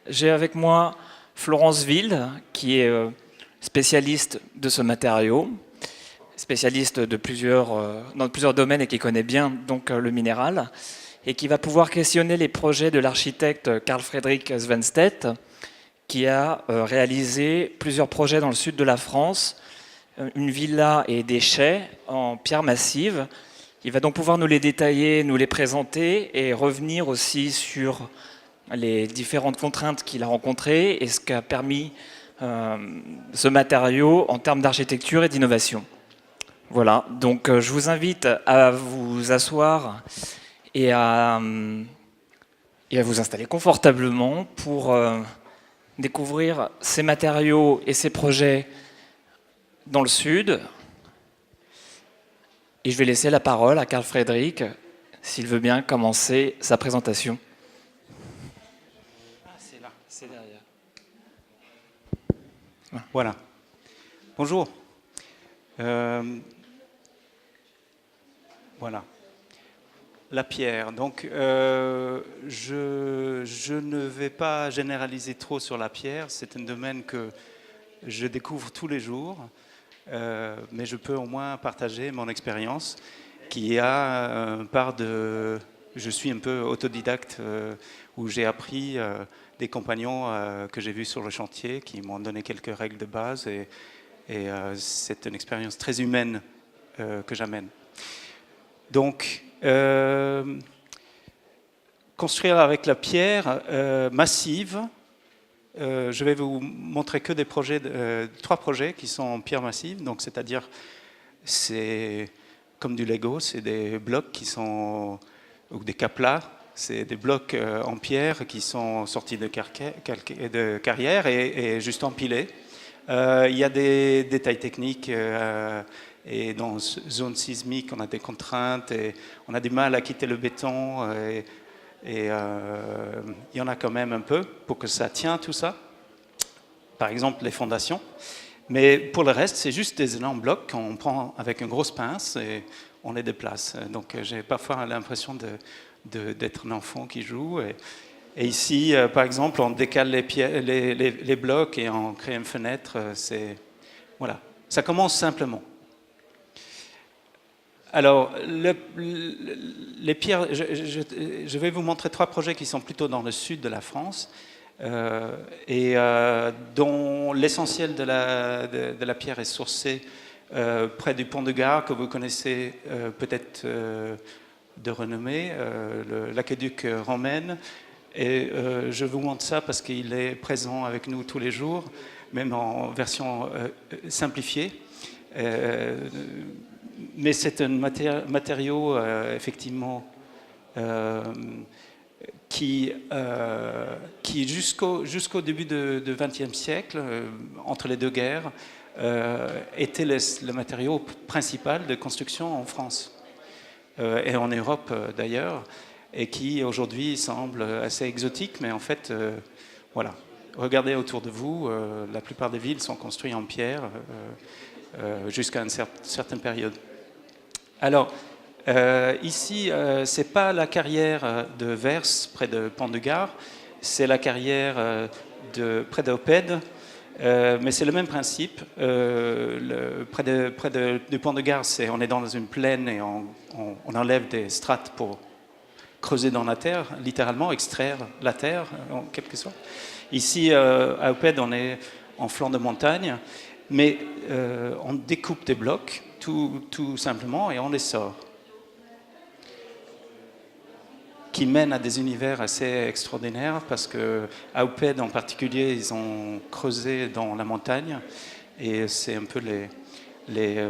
J'ai avec moi Florence Wilde, qui est spécialiste de ce matériau, spécialiste dans plusieurs domaines et qui connaît bien donc le minéral, et qui va pouvoir questionner les projets de l'architecte Carl Friedrich Svenstedt, qui a réalisé plusieurs projets dans le sud de la France, une villa et des chais en pierre massive. Il va donc pouvoir nous les détailler, nous les présenter et revenir aussi sur les différentes contraintes qu'il a rencontrées et ce qu'a permis ce matériau en termes d'architecture et d'innovation. Voilà, donc je vous invite à vous asseoir et à vous installer confortablement pour découvrir ces matériaux et ces projets dans le Sud. Et je vais laisser la parole à Carl Friedrich, s'il veut bien commencer sa présentation. Ah, c'est là, c'est derrière. Voilà. Bonjour. Voilà. La pierre. Donc, je ne vais pas généraliser trop sur la pierre. C'est un domaine que je découvre tous les jours. Mais je peux au moins partager mon expérience qui a une part de... Je suis un peu autodidacte où j'ai appris des compagnons que j'ai vus sur le chantier qui m'ont donné quelques règles de base et c'est une expérience très humaine que j'amène. Donc, construire avec la pierre massive. Je vais vous montrer que des projets, trois projets qui sont en pierre massive, donc c'est-à-dire c'est comme du Lego, c'est des blocs qui sont ou des caplas, c'est des blocs en pierre qui sont sortis de carrière et juste empilés. Il y a des détails techniques et dans zone sismique, on a des contraintes et on a du mal à quitter le béton. Et il y en a quand même un peu pour que ça tienne tout ça. Par exemple, les fondations. Mais pour le reste, c'est juste des énormes blocs qu'on prend avec une grosse pince et on les déplace. Donc j'ai parfois l'impression d'être un enfant qui joue. Et ici, par exemple, on décale les blocs et on crée une fenêtre. Voilà. Ça commence simplement. Alors, les pierres, je vais vous montrer trois projets qui sont plutôt dans le sud de la France et dont l'essentiel de la pierre est sourcé près du pont de Gare que vous connaissez peut-être de renommée, l'aqueduc romaine. Et je vous montre ça parce qu'il est présent avec nous tous les jours, même en version simplifiée. Mais c'est un matériau effectivement qui jusqu'au début du XXe siècle, entre les deux guerres, était le matériau principal de construction en France et en Europe d'ailleurs, et qui aujourd'hui semble assez exotique, mais en fait, voilà. Regardez autour de vous, la plupart des villes sont construites en pierre jusqu'à une certaine période. Alors, ici, ce n'est pas la carrière de Vers, près de Pont-de-Gare, c'est la carrière près d'Opède, mais c'est le même principe. Près du Pont-de-Gare, on est dans une plaine et on enlève des strates pour creuser dans la terre, littéralement, extraire la terre, en quelque sorte. Ici, à Opède, on est en flanc de montagne, mais on découpe des blocs, tout simplement, et on les sort. Qui mènent à des univers assez extraordinaires, parce qu'à Opède en particulier, ils ont creusé dans la montagne, et c'est un peu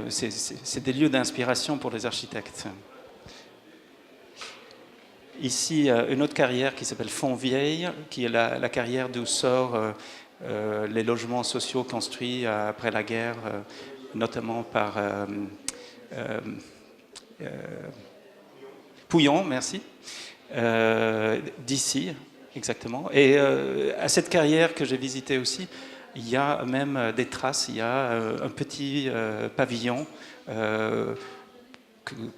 c'est des lieux d'inspiration pour les architectes. Ici, une autre carrière qui s'appelle Fontvieille, qui est la carrière d'où sortent les logements sociaux construits après la guerre, notamment par Pouillon, merci, d'ici, exactement. Et à cette carrière que j'ai visitée aussi, il y a même des traces, il y a un petit pavillon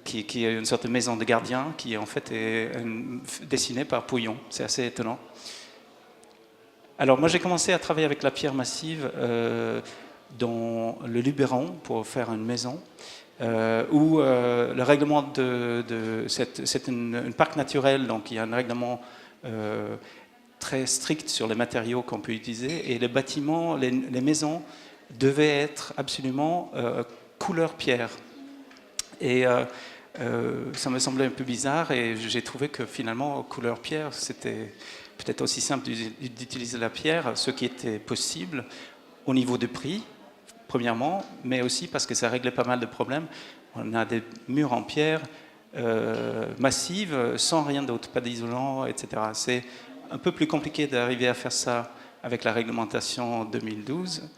qui est une sorte de maison de gardien qui en fait est dessinée par Pouillon. C'est assez étonnant. Alors moi j'ai commencé à travailler avec la pierre massive dans le Luberon pour faire une maison où le règlement c'est un parc naturel, donc il y a un règlement très strict sur les matériaux qu'on peut utiliser, et les bâtiments, les maisons devaient être absolument couleur pierre. Et ça me semblait un peu bizarre, et j'ai trouvé que finalement couleur pierre c'était peut-être aussi simple d'utiliser la pierre, ce qui était possible au niveau du prix, premièrement, mais aussi parce que ça réglait pas mal de problèmes. On a des murs en pierre massive, sans rien d'autre, pas d'isolant, etc. C'est un peu plus compliqué d'arriver à faire ça avec la réglementation 2012,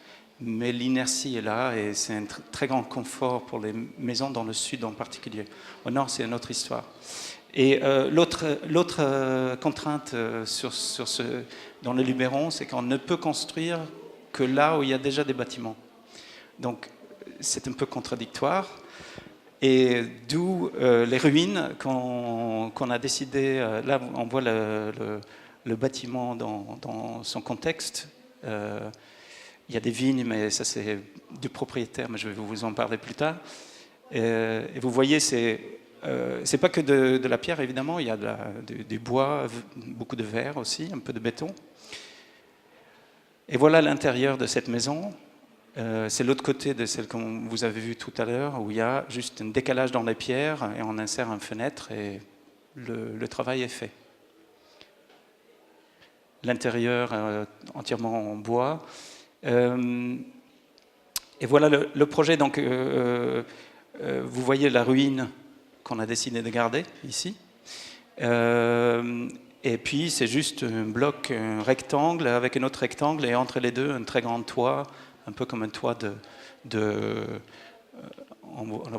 mais l'inertie est là et c'est un très grand confort pour les maisons dans le sud en particulier. Au nord, c'est une autre histoire. Et l'autre contrainte dans le Luberon, c'est qu'on ne peut construire que là où il y a déjà des bâtiments. Donc c'est un peu contradictoire. Et d'où les ruines qu'on a décidé. Là, on voit le bâtiment dans son contexte. Il y a des vignes, mais ça c'est du propriétaire, mais je vais vous en parler plus tard. Et vous voyez, c'est pas que de la pierre, évidemment, il y a du bois, beaucoup de verre aussi, un peu de béton. Et voilà l'intérieur de cette maison. C'est l'autre côté de celle que vous avez vue tout à l'heure, où il y a juste un décalage dans les pierres et on insère une fenêtre et le travail est fait. L'intérieur entièrement en bois. Et voilà le projet. Donc, vous voyez la ruine qu'on a décidé de garder ici. Et puis, c'est juste un bloc, un rectangle avec un autre rectangle, et entre les deux, un très grand toit, un peu comme un toit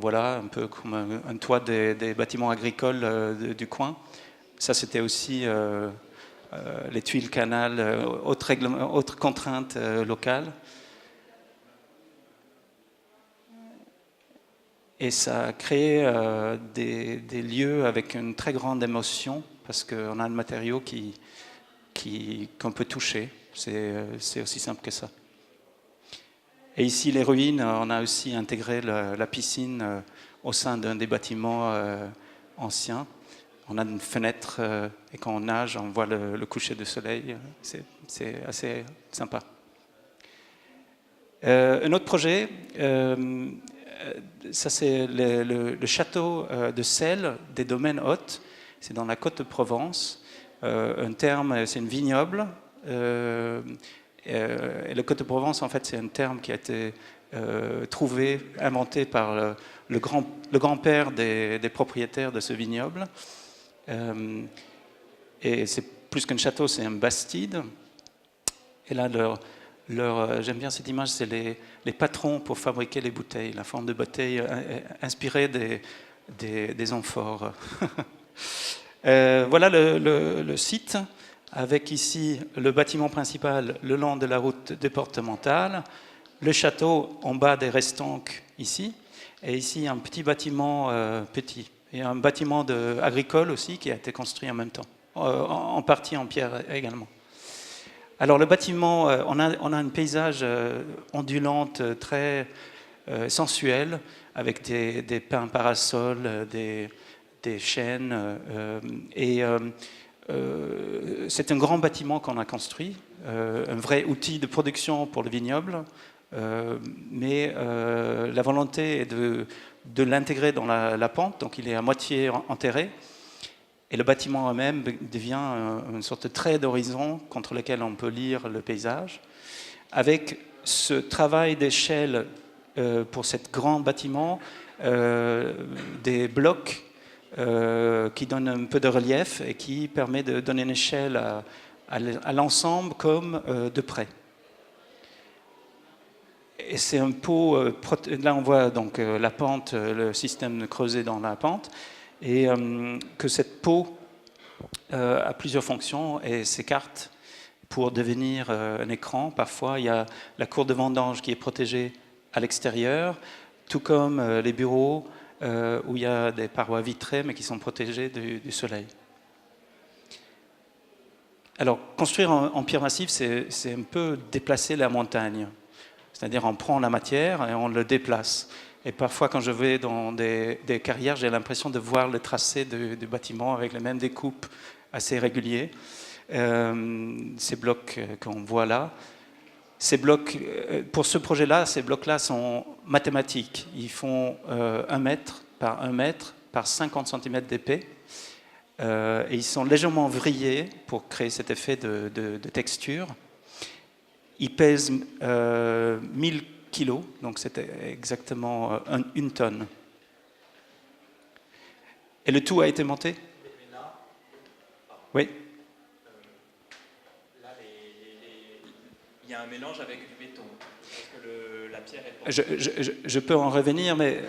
voilà, un peu comme un toit des bâtiments agricoles du coin. Ça, c'était aussi les tuiles canal, autre contrainte locale. Et ça a créé des lieux avec une très grande émotion, parce qu'on a un matériau qu'on peut toucher. C'est aussi simple que ça. Et ici, les ruines, on a aussi intégré la piscine au sein d'un des bâtiments anciens. On a une fenêtre et quand on nage, on voit le coucher du soleil. C'est assez sympa. Un autre projet, ça c'est le château de Celles des Domaines Hautes. C'est dans la Côte de Provence. Un terme, c'est une vignoble. Et le Côte de Provence, en fait, c'est un terme qui a été trouvé, inventé par le grand-père des propriétaires de ce vignoble. Et c'est plus qu'un château, c'est un bastide. Et là, j'aime bien cette image, c'est les patrons pour fabriquer les bouteilles, la forme de bouteille inspirée des amphores. Voilà le site, avec ici le bâtiment principal le long de la route départementale, le château en bas des restanques ici, et ici un petit bâtiment petit. Et un bâtiment agricole aussi qui a été construit en même temps, en partie en pierre également. Alors le bâtiment, on a un paysage ondulant très sensuel, avec des pins parasols, des chênes. C'est un grand bâtiment qu'on a construit, un vrai outil de production pour le vignoble, mais la volonté est de l'intégrer dans la pente, donc il est à moitié enterré. Et le bâtiment même devient une sorte de trait d'horizon contre lequel on peut lire le paysage. Avec ce travail d'échelle pour ce grand bâtiment, des blocs qui donnent un peu de relief et qui permet de donner une échelle à l'ensemble comme de près. Et c'est un pot, là on voit donc la pente, le système creusé dans la pente, et que cette peau a plusieurs fonctions et s'écarte pour devenir un écran. Parfois, il y a la cour de vendange qui est protégée à l'extérieur, tout comme les bureaux où il y a des parois vitrées mais qui sont protégées du soleil. Alors, construire en pierre massive, c'est un peu déplacer la montagne. C'est-à-dire, on prend la matière et on le déplace. Et parfois, quand je vais dans des carrières, j'ai l'impression de voir le tracé du bâtiment avec les mêmes découpes assez réguliers. Ces blocs qu'on voit là, pour ce projet-là, ces blocs-là sont mathématiques. Ils font 1 mètre par 50 cm d'épais. Et ils sont légèrement vrillés pour créer cet effet de texture. Ils pèsent 1000 kilos, donc c'est exactement 1 tonne. Et le tout a été monté? Oui. Là, il y a un mélange avec du béton, parce que la pierre est... Je peux en revenir, mais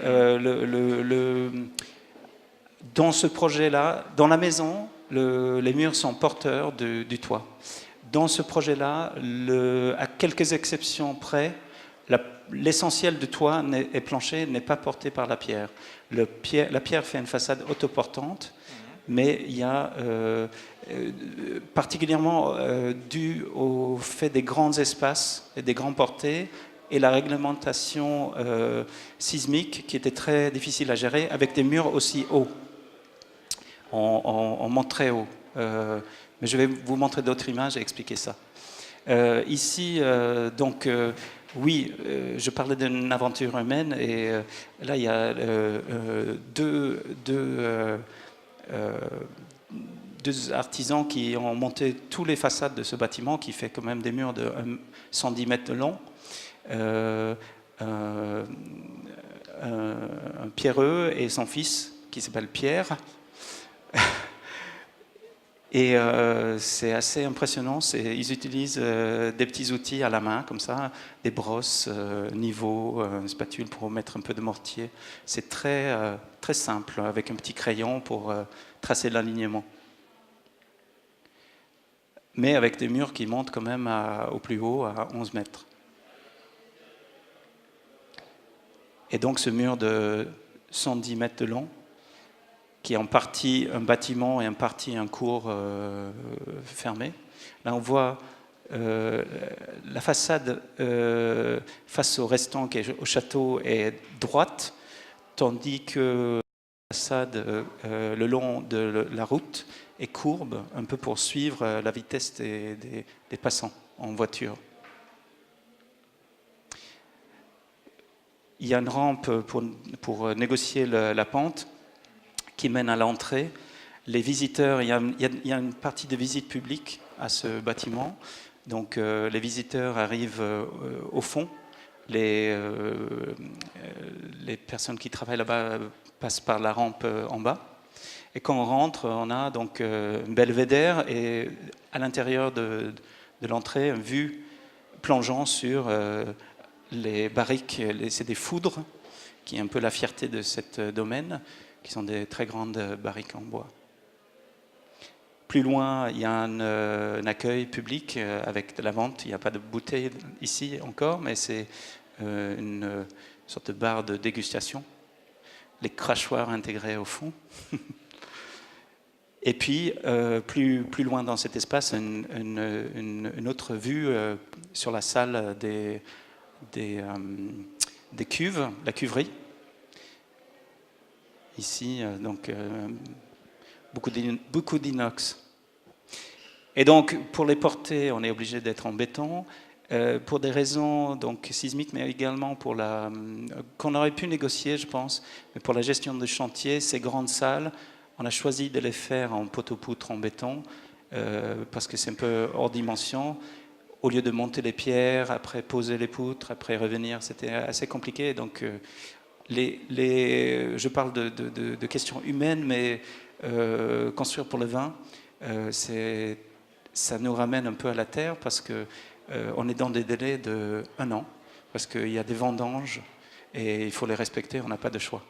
dans ce projet-là, dans la maison, les murs sont porteurs du toit. Dans ce projet-là, à quelques exceptions près, l'essentiel du toit et plancher n'est pas porté par la pierre. La pierre fait une façade autoportante, mais il y a particulièrement dû au fait des grands espaces et des grands portées et la réglementation sismique qui était très difficile à gérer avec des murs aussi hauts. On monte très haut. Mais je vais vous montrer d'autres images et expliquer ça. Ici, oui, je parlais d'une aventure humaine et là, il y a deux artisans qui ont monté toutes les façades de ce bâtiment qui fait quand même des murs de 110 mètres de long. Un pierreux et son fils qui s'appelle Pierre. Et c'est assez impressionnant. Ils utilisent des petits outils à la main, comme ça, des brosses, niveaux, une spatule pour mettre un peu de mortier. C'est très, très simple, avec un petit crayon pour tracer l'alignement. Mais avec des murs qui montent quand même au plus haut, à 11 mètres. Et donc ce mur de 110 mètres de long, qui est en partie un bâtiment et en partie un cours fermé. Là, on voit la façade face au restant qui est au château est droite, tandis que la façade le long de la route est courbe, un peu pour suivre la vitesse des passants en voiture. Il y a une rampe pour négocier la pente qui mène à l'entrée. Les visiteurs, il y a une partie de visite publique à ce bâtiment. Donc les visiteurs arrivent au fond. Les personnes qui travaillent là-bas passent par la rampe en bas. Et quand on rentre, on a donc un belvédère et à l'intérieur de l'entrée, une vue plongeant sur les barriques. C'est des foudres, qui est un peu la fierté de ce domaine, qui sont des très grandes barriques en bois. Plus loin, il y a un accueil public avec de la vente. Il n'y a pas de bouteilles ici encore, mais c'est une sorte de bar de dégustation. Les crachoirs intégrés au fond. Et puis, plus loin dans cet espace, une autre vue sur la salle des cuves, la cuverie. Ici, donc, beaucoup d'inox. Et donc, pour les porter, on est obligé d'être en béton, pour des raisons donc, sismiques, mais également pour qu'on aurait pu négocier, je pense, mais pour la gestion du chantier, ces grandes salles, on a choisi de les faire en poteau-poutre en béton, parce que c'est un peu hors dimension. Au lieu de monter les pierres, après poser les poutres, après revenir, c'était assez compliqué. Donc, je parle de questions humaines, mais construire pour le vin, ça nous ramène un peu à la terre parce qu'on est dans des délais de 1 an, parce qu'il y a des vendanges et il faut les respecter, on n'a pas de choix.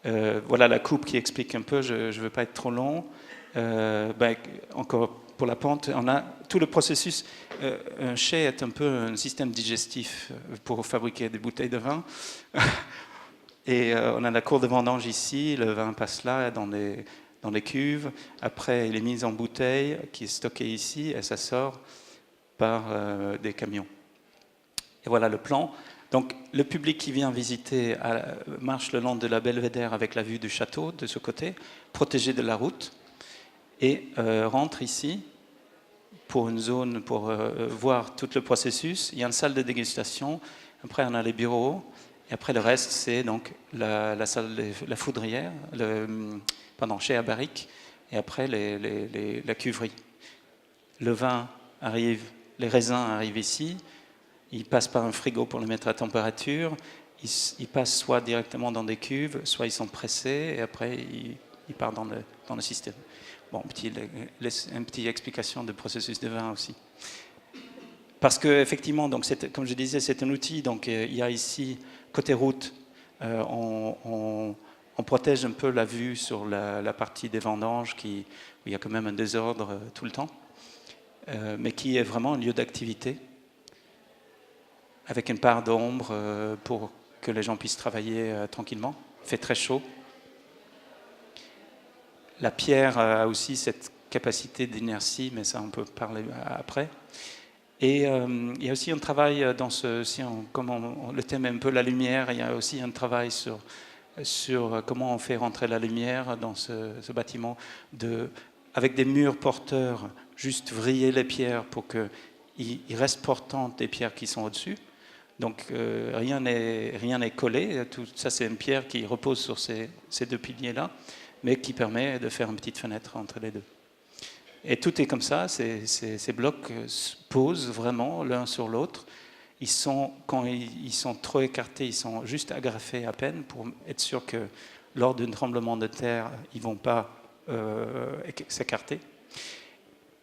Voilà la coupe qui explique un peu, je ne veux pas être trop long. Encore pour la pente, on a tout le processus. Un chai est un peu un système digestif pour fabriquer des bouteilles de vin. Et on a la cour de vendange ici, le vin passe là, dans dans les cuves. Après, il est mis en bouteille, qui est stocké ici, et ça sort par des camions. Et voilà le plan. Donc, le public qui vient visiter marche le long de la Belvédère avec la vue du château de ce côté, protégé de la route, et rentre ici pour une zone pour voir tout le processus. Il y a une salle de dégustation. Après, on a les bureaux. Et après, le reste, c'est donc la salle, la foudrière, chez à barrique. Et après, la cuverie. Le vin arrive, les raisins arrivent ici. Ils passent par un frigo pour les mettre à température. Ils passent soit directement dans des cuves, soit ils sont pressés. Et après, ils partent dans le système. Bon, une petite explication du processus de vin aussi. Parce qu'effectivement, comme je disais, c'est un outil. Donc, il y a ici, côté route, on protège un peu la vue sur la partie des vendanges où il y a quand même un désordre tout le temps, mais qui est vraiment un lieu d'activité, avec une part d'ombre pour que les gens puissent travailler tranquillement. Il fait très chaud. La pierre a aussi cette capacité d'inertie, mais ça on peut parler après. Et il y a aussi un travail le thème est un peu la lumière, il y a aussi un travail sur comment on fait rentrer la lumière dans ce bâtiment, avec des murs porteurs, juste vriller les pierres pour qu'il reste portant des pierres qui sont au-dessus. Donc rien n'est collé, tout ça c'est une pierre qui repose sur ces deux piliers-là, mais qui permet de faire une petite fenêtre entre les deux. Et tout est comme ça, ces blocs posent vraiment l'un sur l'autre. Quand ils sont trop écartés, ils sont juste agrafés à peine pour être sûr que lors d'un tremblement de terre, ils ne vont pas s'écarter.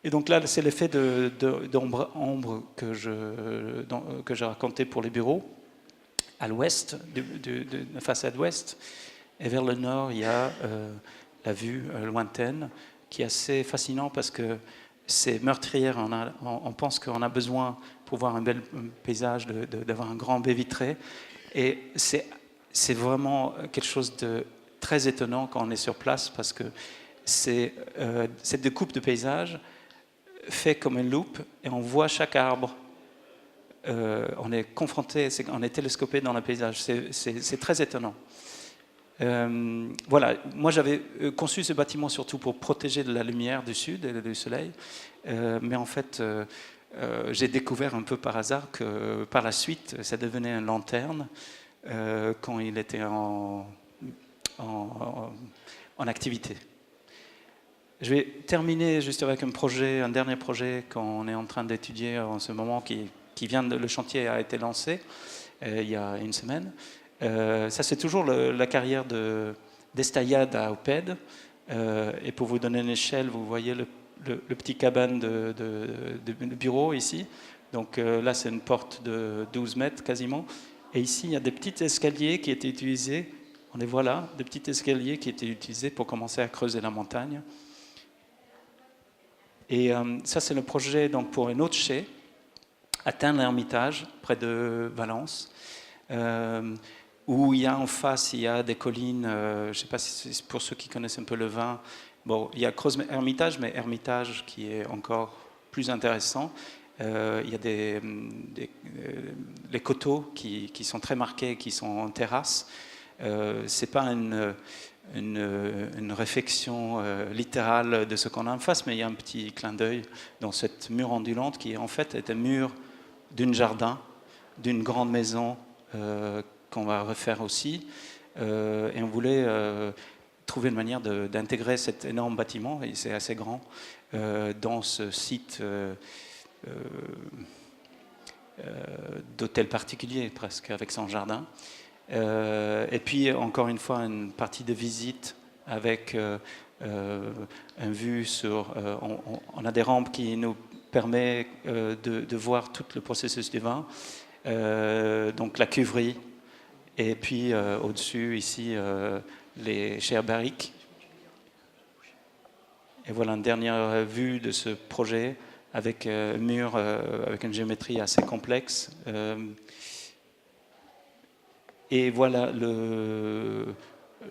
Et donc là, c'est l'effet d'ombre que je racontais pour les bureaux, à l'ouest, de la façade ouest. Et vers le nord, il y a la vue lointaine, qui est assez fascinant parce que c'est meurtrière. On pense qu'on a besoin, pour voir un bel paysage, d'avoir un grand baie vitrée. Et c'est vraiment quelque chose de très étonnant quand on est sur place parce que cette découpe de paysage fait comme une loupe et on voit chaque arbre. On est confronté, on est télescopé dans le paysage. C'est très étonnant. Voilà, moi j'avais conçu ce bâtiment surtout pour protéger de la lumière du sud et du soleil, mais en fait j'ai découvert un peu par hasard que par la suite ça devenait une lanterne quand il était en activité. Je vais terminer juste avec un dernier projet qu'on est en train d'étudier en ce moment, le chantier a été lancé il y a une semaine. Ça, c'est toujours la carrière d'Estayade à Opède. Et pour vous donner une échelle, vous voyez le petit cabane de bureau ici. Donc là, c'est une porte de 12 mètres quasiment. Et ici, il y a des petits escaliers qui étaient utilisés. On les voit là, des petits escaliers qui étaient utilisés pour commencer à creuser la montagne. Et ça, c'est le projet donc, pour un autre chai, à Tain-l'Hermitage, près de Valence. Où il y a en face, il y a des collines, je ne sais pas si c'est pour ceux qui connaissent un peu le vin. Bon, il y a Creuse-Hermitage, mais Hermitage qui est encore plus intéressant. Il y a les coteaux qui sont très marqués, qui sont en terrasse. Ce n'est pas une réflexion littérale de ce qu'on a en face, mais il y a un petit clin d'œil dans cette mur ondulante qui en fait est un mur d'un jardin, d'une grande maison qu'on va refaire aussi. Et on voulait trouver une manière d'intégrer cet énorme bâtiment, et c'est assez grand, dans ce site d'hôtel particulier presque, avec son jardin. Et puis encore une fois, une partie de visite avec un vue sur... on a des rampes qui nous permettent de voir tout le processus du vin. Donc la cuverie, et puis au-dessus, ici, les chais à barrique. Et voilà une dernière vue de ce projet avec un mur avec une géométrie assez complexe. Et voilà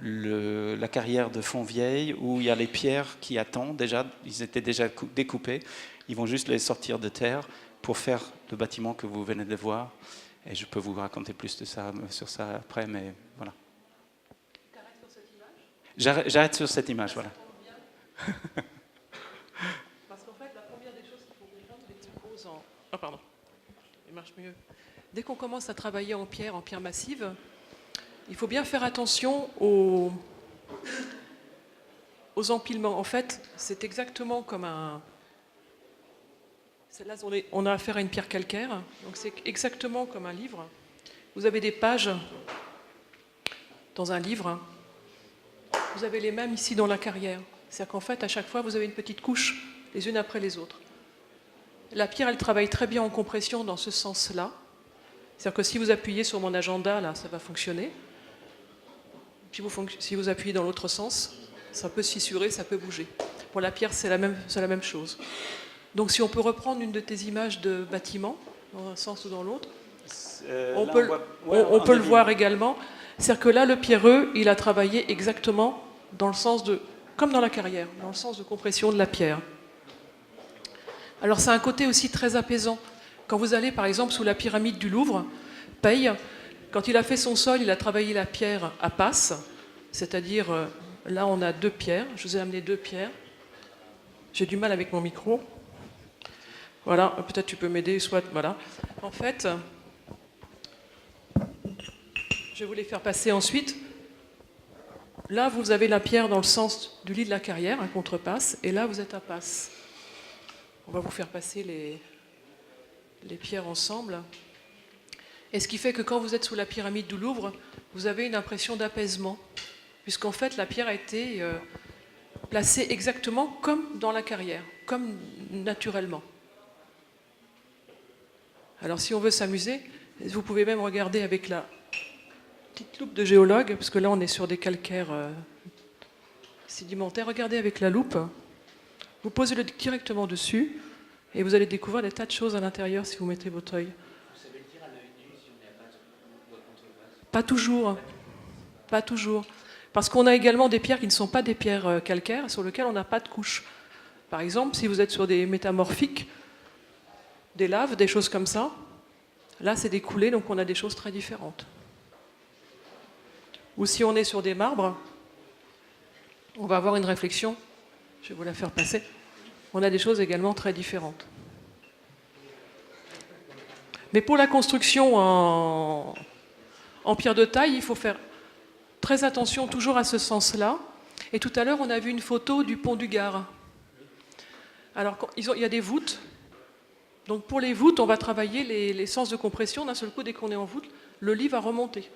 la carrière de Fontvieille où il y a les pierres qui attendent déjà, ils étaient déjà découpés, ils vont juste les sortir de terre pour faire le bâtiment que vous venez de voir. Et je peux vous raconter plus de ça, sur ça après, mais voilà. T'arrêtes sur cette image ? J'arrête sur cette image, voilà. Parce qu'en fait, la première des choses qu'il faut comprendre, c'est qu'on pose en... Ah pardon, il marche mieux. Dès qu'on commence à travailler en pierre massive, il faut bien faire attention aux empilements. En fait, c'est exactement comme un... Là, on a affaire à une pierre calcaire, donc c'est exactement comme un livre. Vous avez des pages dans un livre, vous avez les mêmes ici dans la carrière. C'est-à-dire qu'en fait, à chaque fois, vous avez une petite couche, les unes après les autres. La pierre, elle travaille très bien en compression dans ce sens-là. C'est-à-dire que si vous appuyez sur mon agenda, là, ça va fonctionner. Si vous appuyez dans l'autre sens, ça peut se fissurer, ça peut bouger. Pour la pierre, c'est la même chose. Donc si on peut reprendre une de tes images de bâtiment, dans un sens ou dans l'autre, on peut le voir également. C'est-à-dire que là, le pierreux, il a travaillé exactement dans le sens de, comme dans la carrière, dans le sens de compression de la pierre. Alors c'est un côté aussi très apaisant. Quand vous allez par exemple sous la pyramide du Louvre, Paille, quand il a fait son sol, il a travaillé la pierre à passe, c'est-à-dire là on a 2 pierres, je vous ai amené 2 pierres. J'ai du mal avec mon micro. Voilà, peut-être tu peux m'aider, soit, voilà. En fait, je vais vous les faire passer ensuite. Là, vous avez la pierre dans le sens du lit de la carrière, un contrepasse, et là, vous êtes à passe. On va vous faire passer les pierres ensemble. Et ce qui fait que quand vous êtes sous la pyramide du Louvre, vous avez une impression d'apaisement, puisqu'en fait, la pierre a été placée exactement comme dans la carrière, comme naturellement. Alors si on veut s'amuser, vous pouvez même regarder avec la petite loupe de géologue, parce que là on est sur des calcaires sédimentaires. Regardez avec la loupe, vous posez le directement dessus et vous allez découvrir des tas de choses à l'intérieur si vous mettez votre œil. Vous savez le dire à l'œil nu si on n'a pas de contrepasse ? Pas toujours, pas toujours. Parce qu'on a également des pierres qui ne sont pas des pierres calcaires, sur lesquelles on n'a pas de couche. Par exemple, si vous êtes sur des métamorphiques, des laves, des choses comme ça. Là, c'est des coulées, donc on a des choses très différentes. Ou si on est sur des marbres, on va avoir une réflexion. Je vais vous la faire passer. On a des choses également très différentes. Mais pour la construction en pierre de taille, il faut faire très attention toujours à ce sens-là. Et tout à l'heure, on a vu une photo du pont du Gard. Alors, il y a des voûtes. Donc pour les voûtes, on va travailler les sens de compression. D'un seul coup, dès qu'on est en voûte, le lit va remonter.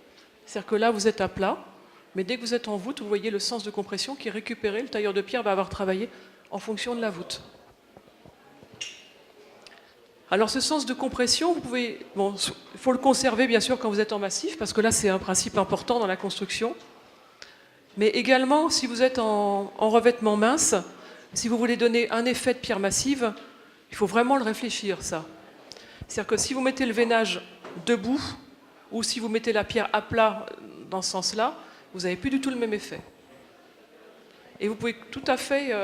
C'est-à-dire que là, vous êtes à plat, mais dès que vous êtes en voûte, vous voyez le sens de compression qui est récupéré. Le tailleur de pierre va avoir travaillé en fonction de la voûte. Alors ce sens de compression, il faut le conserver bien sûr quand vous êtes en massif, parce que là, c'est un principe important dans la construction. Mais également, si vous êtes en revêtement mince, si vous voulez donner un effet de pierre massive, il faut vraiment le réfléchir, ça. C'est-à-dire que si vous mettez le veinage debout, ou si vous mettez la pierre à plat dans ce sens-là, vous n'avez plus du tout le même effet. Et vous pouvez tout à fait,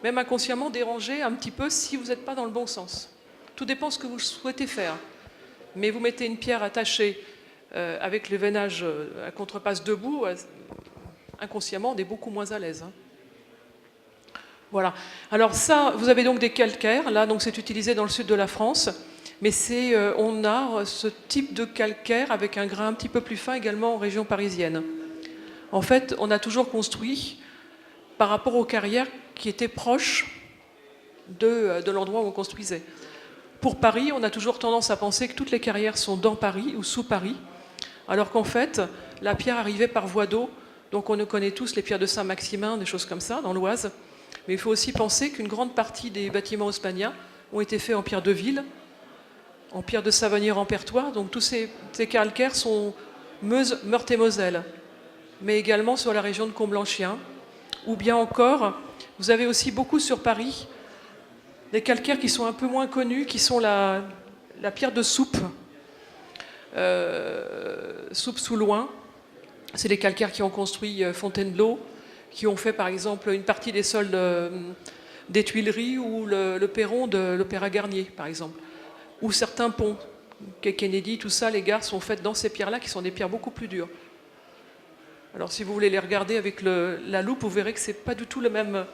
même inconsciemment, déranger un petit peu si vous n'êtes pas dans le bon sens. Tout dépend de ce que vous souhaitez faire. Mais vous mettez une pierre attachée avec le veinage à contrepasse debout, inconsciemment, on est beaucoup moins à l'aise. Voilà. Alors ça, vous avez donc des calcaires. Là, donc c'est utilisé dans le sud de la France, mais on a ce type de calcaire avec un grain un petit peu plus fin également en région parisienne. En fait, on a toujours construit par rapport aux carrières qui étaient proches de l'endroit où on construisait. Pour Paris, on a toujours tendance à penser que toutes les carrières sont dans Paris ou sous Paris, alors qu'en fait, la pierre arrivait par voie d'eau. Donc on connaît tous les pierres de Saint-Maximin, des choses comme ça, dans l'Oise. Mais il faut aussi penser qu'une grande partie des bâtiments haussmanniens ont été faits en pierre de ville, en pierre de Savonnières-en-Pertois. Donc tous ces calcaires sont Meurthe et Moselle, mais également sur la région de Comblanchien. Ou bien encore, vous avez aussi beaucoup sur Paris des calcaires qui sont un peu moins connus, qui sont la pierre de Soupe, Soupe sous Loing, C'est les calcaires qui ont construit Fontainebleau, qui ont fait par exemple une partie des sols des Tuileries ou le perron de l'Opéra Garnier, par exemple. Ou certains ponts, Kennedy, tout ça, les gares sont faites dans ces pierres-là, qui sont des pierres beaucoup plus dures. Alors si vous voulez les regarder avec la loupe, vous verrez que c'est pas du tout la même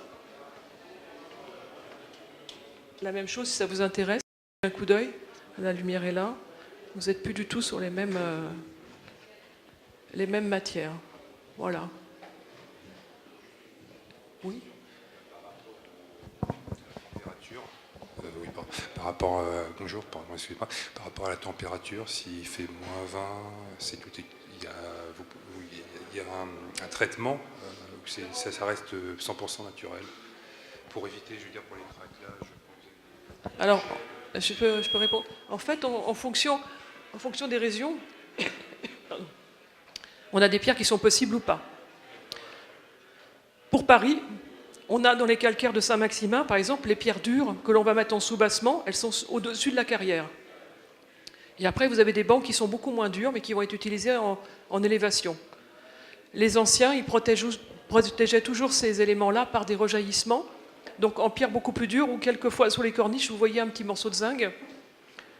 chose, si ça vous intéresse. Un coup d'œil, la lumière est là. Vous n'êtes plus du tout sur les mêmes matières. Voilà. Oui. Oui, par rapport bonjour, pardon, excusez-moi. Par rapport à la température, s'il fait -20, c'est tout. Il y a un traitement où ça reste 100% naturel pour éviter, je veux dire, pour les craquelages. Alors, je peux répondre. En fait, en fonction des régions, on a des pierres qui sont possibles ou pas. Pour Paris, on a dans les calcaires de Saint-Maximin, par exemple, les pierres dures que l'on va mettre en soubassement, elles sont au-dessus de la carrière. Et après, vous avez des bancs qui sont beaucoup moins durs, mais qui vont être utilisés en élévation. Les anciens, ils protégeaient toujours ces éléments-là par des rejaillissements, donc en pierre beaucoup plus dure, ou quelquefois sur les corniches, vous voyez un petit morceau de zinc,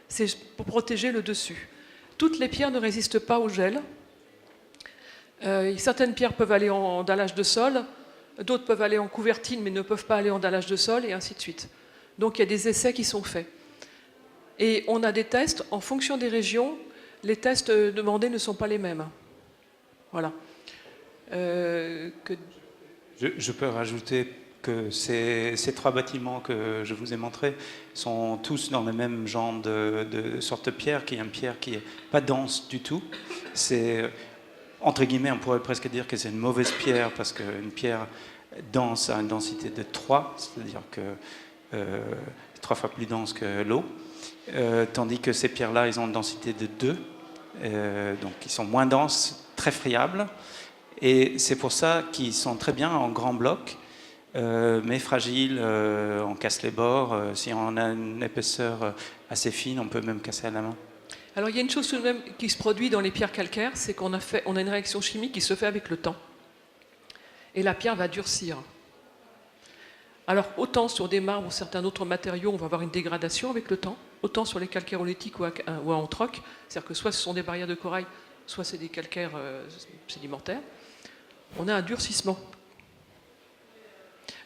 c'est pour protéger le dessus. Toutes les pierres ne résistent pas au gel. Certaines pierres peuvent aller en dallage de sol, d'autres peuvent aller en couvertine, mais ne peuvent pas aller en dallage de sol, et ainsi de suite. Donc il y a des essais qui sont faits. Et on a des tests, en fonction des régions, les tests demandés ne sont pas les mêmes. Voilà. Je peux rajouter que ces 3 bâtiments que je vous ai montrés sont tous dans le même genre de sorte de pierre, qui est une pierre qui n'est pas dense du tout. C'est, entre guillemets, on pourrait presque dire que c'est une mauvaise pierre, parce qu'une pierre dense a une densité de 3, c'est-à-dire que 3 fois plus dense que l'eau. Tandis que ces pierres-là, ils ont une densité de 2, donc ils sont moins denses, très friables, et c'est pour ça qu'ils sont très bien en grands blocs, mais fragiles, on casse les bords, si on a une épaisseur assez fine, on peut même casser à la main. Alors il y a une chose tout de même qui se produit dans les pierres calcaires, c'est qu'on a une réaction chimique qui se fait avec le temps. Et la pierre va durcir. Alors autant sur des marbres ou certains autres matériaux, on va avoir une dégradation avec le temps, autant sur les calcaires olétiques ou en troc, c'est-à-dire que soit ce sont des barrières de corail, soit c'est des calcaires sédimentaires, on a un durcissement.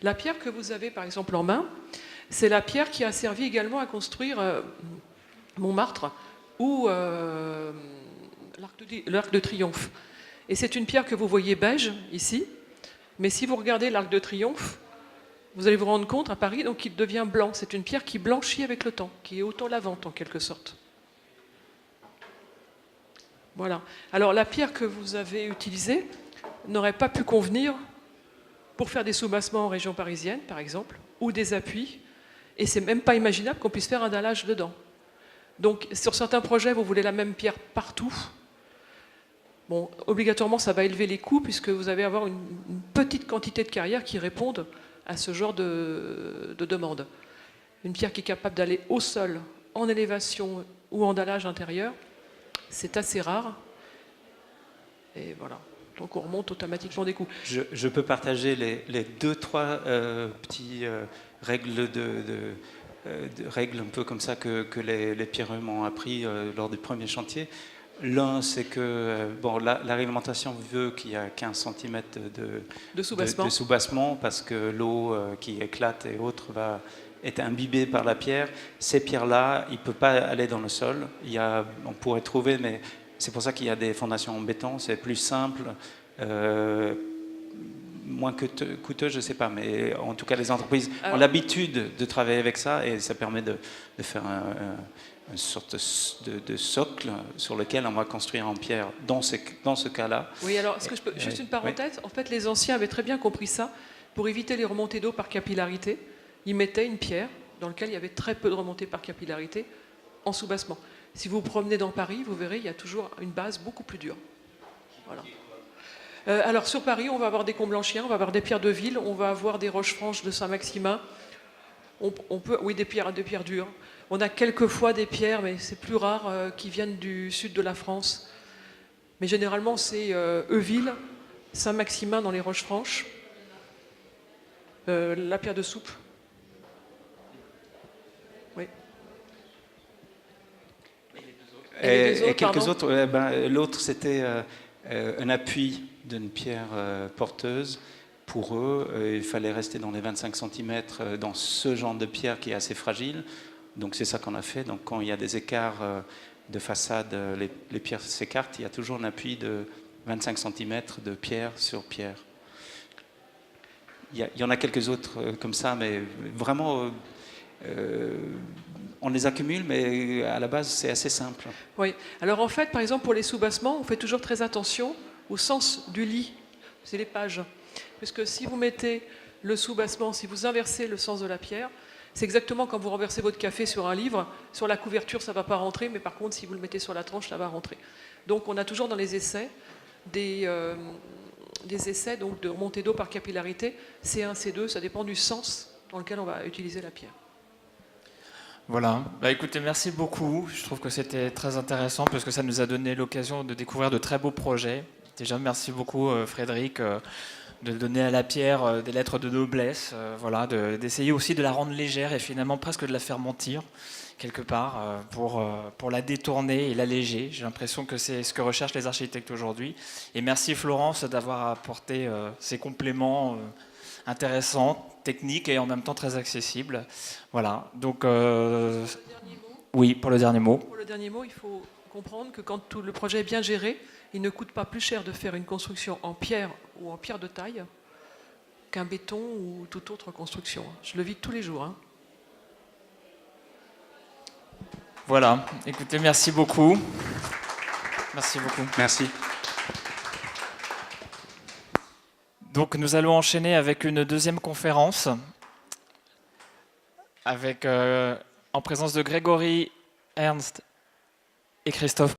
La pierre que vous avez par exemple en main, c'est la pierre qui a servi également à construire Montmartre ou l'Arc de Triomphe. Et c'est une pierre que vous voyez beige ici, mais si vous regardez l'Arc de Triomphe, vous allez vous rendre compte à Paris, donc il devient blanc. C'est une pierre qui blanchit avec le temps, qui est auto-lavante en quelque sorte. Voilà. Alors la pierre que vous avez utilisée n'aurait pas pu convenir pour faire des soubassements en région parisienne, par exemple, ou des appuis, et c'est même pas imaginable qu'on puisse faire un dallage dedans. Donc sur certains projets, vous voulez la même pierre partout. Bon, obligatoirement, ça va élever les coûts, puisque vous allez avoir une petite quantité de carrières qui répondent à ce genre de demande. Une pierre qui est capable d'aller au sol, en élévation ou en dallage intérieur, c'est assez rare. Et voilà. Donc on remonte automatiquement des coûts. Je peux partager les 2-3 petits règles règles un peu comme ça que les pierreux m'ont appris lors des premiers chantiers. L'un, c'est que la réglementation veut qu'il y a 15 cm de soubassement, parce que l'eau qui éclate et autres va être imbibée par la pierre. Ces pierres-là, il ne peut pas aller dans le sol. On pourrait trouver, mais c'est pour ça qu'il y a des fondations en béton. C'est plus simple, moins coûteux, je ne sais pas. Mais en tout cas, les entreprises ont l'habitude de travailler avec ça, et ça permet de faire une sorte de socle sur lequel on va construire en pierre dans ce cas-là. Oui, alors, est-ce que je peux, juste une parenthèse, oui. En fait, les anciens avaient très bien compris ça. Pour éviter les remontées d'eau par capillarité, ils mettaient une pierre dans laquelle il y avait très peu de remontées par capillarité en soubassement. Si vous vous promenez dans Paris, vous verrez, il y a toujours une base beaucoup plus dure. Voilà. Alors, sur Paris, on va avoir des Comblanchiens, on va avoir des pierres de ville, on va avoir des roches franches de Saint-Maximin. Oui, des pierres dures. On a quelquefois des pierres, mais c'est plus rare, qui viennent du sud de la France. Mais généralement, c'est Euville, Saint-Maximin dans les Roches-Franches, la pierre de soupe. Oui. Et quelques autres. L'autre, c'était un appui d'une pierre porteuse. Pour eux, il fallait rester dans les 25 cm dans ce genre de pierre qui est assez fragile. Donc c'est ça qu'on a fait. Donc quand il y a des écarts de façade, les pierres s'écartent, il y a toujours un appui de 25 cm de pierre sur pierre. Il y en a quelques autres comme ça, mais vraiment, on les accumule, mais à la base, c'est assez simple. Oui. Alors en fait, par exemple, pour les sous-bassements, on fait toujours très attention au sens du lit. C'est les pages. Puisque si vous mettez le sous-bassement, si vous inversez le sens de la pierre, c'est exactement quand vous renversez votre café sur un livre. Sur la couverture, ça ne va pas rentrer, mais par contre, si vous le mettez sur la tranche, ça va rentrer. Donc on a toujours dans les essais des essais donc, de remontée d'eau par capillarité, C1, C2, ça dépend du sens dans lequel on va utiliser la pierre. Voilà, écoutez, merci beaucoup. Je trouve que c'était très intéressant parce que ça nous a donné l'occasion de découvrir de très beaux projets. Déjà, merci beaucoup Frédéric de donner à la pierre des lettres de noblesse, voilà, d'essayer aussi de la rendre légère et finalement presque de la faire mentir quelque part pour la détourner et l'alléger. J'ai l'impression que c'est ce que recherchent les architectes aujourd'hui. Et merci Florence d'avoir apporté ces compléments intéressants, techniques et en même temps très accessibles. Voilà, donc oui, pour le dernier mot. Pour le dernier mot, il faut comprendre que quand tout le projet est bien géré, il ne coûte pas plus cher de faire une construction en pierre ou en pierre de taille qu'un béton ou toute autre construction. Je le vis tous les jours. Voilà, écoutez, merci beaucoup. Merci beaucoup. Merci. Donc nous allons enchaîner avec une deuxième conférence avec, en présence de Grégory Ernst et Christophe